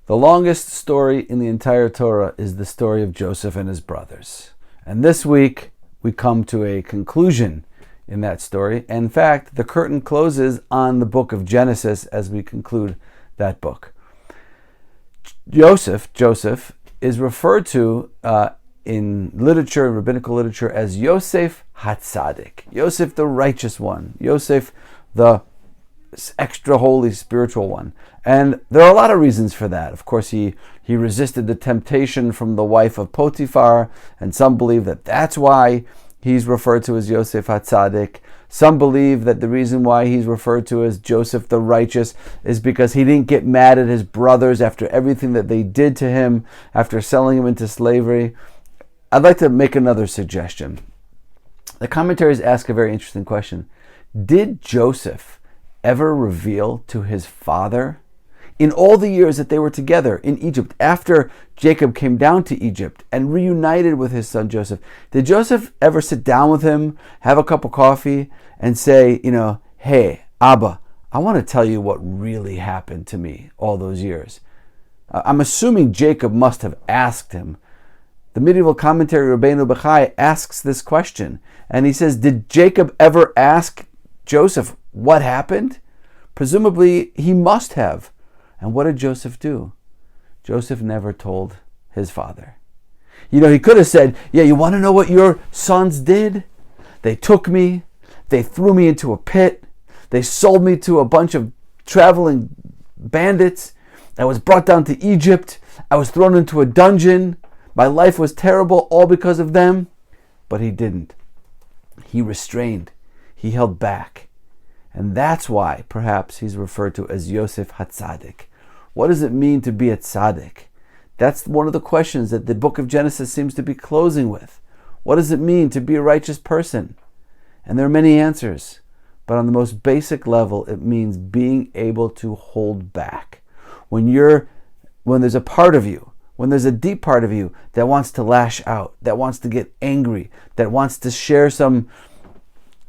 The longest story in the entire Torah is the story of Joseph and his brothers. And this week, we come to a conclusion in that story. In fact, the curtain closes on the book of Genesis as we conclude that book. Joseph, is referred to in literature, rabbinical literature, as Yosef HaTzadik, Yosef the righteous one, Yosef the extra holy spiritual one. And there are a lot of reasons for that. Of course, he resisted the temptation from the wife of Potiphar, and some believe that that's why he's referred to as Yosef HaTzadik. Some believe that the reason why he's referred to as Joseph the righteous is because he didn't get mad at his brothers after everything that they did to him, after selling him into slavery. I'd like to make another suggestion. The commentaries ask a very interesting question. Did Joseph ever reveal to his father, in all the years that they were together in Egypt, after Jacob came down to Egypt and reunited with his son Joseph, did Joseph ever sit down with him, have a cup of coffee, and say, hey, Abba, I want to tell you what really happened to me all those years? I'm assuming Jacob must have asked him. The medieval commentary Rabbeinu Bechai asks this question, and he says, did Jacob ever ask Joseph what happened? Presumably he must have. And what did Joseph do? Joseph never told his father. He could have said, yeah, you want to know what your sons did? They took me, they threw me into a pit, they sold me to a bunch of traveling bandits, I was brought down to Egypt, I was thrown into a dungeon, my life was terrible, all because of them. But he didn't. He restrained, he held back. And that's why, perhaps, he's referred to as Yosef HaTzadik. What does it mean to be a tzaddik? That's one of the questions that the book of Genesis seems to be closing with. What does it mean to be a righteous person? And there are many answers. But on the most basic level, it means being able to hold back. When there's a part of you, when there's a deep part of you that wants to lash out, that wants to get angry, that wants to share some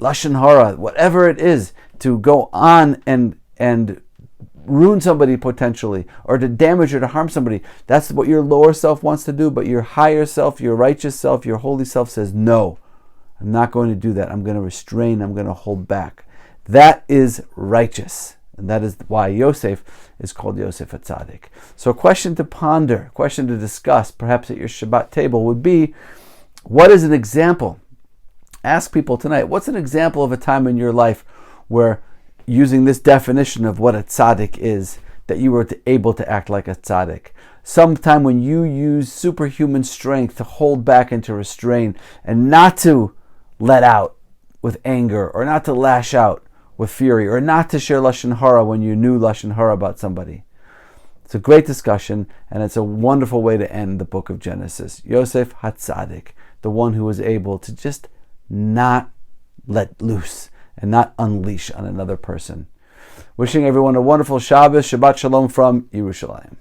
lashon hara, whatever it is, to go on and ruin somebody potentially, or to damage or to harm somebody. That's what your lower self wants to do, but your higher self, your righteous self, your holy self says, no, I'm not going to do that. I'm going to restrain, I'm going to hold back. That is righteous. And that is why Yosef is called Yosef HaTzadik. So a question to ponder, a question to discuss, perhaps at your Shabbat table, would be, what is an example? Ask people tonight, what's an example of a time in your life where, using this definition of what a tzaddik is, that you were able to act like a tzaddik? Sometime when you use superhuman strength to hold back and to restrain, and not to let out with anger, or not to lash out with fury, or not to share lashon hara when you knew lashon hara about somebody. It's a great discussion, and it's a wonderful way to end the book of Genesis. Yosef HaTzadik, the one who was able to just not let loose and not unleash on another person. Wishing everyone a wonderful Shabbos. Shabbat Shalom from Yerushalayim.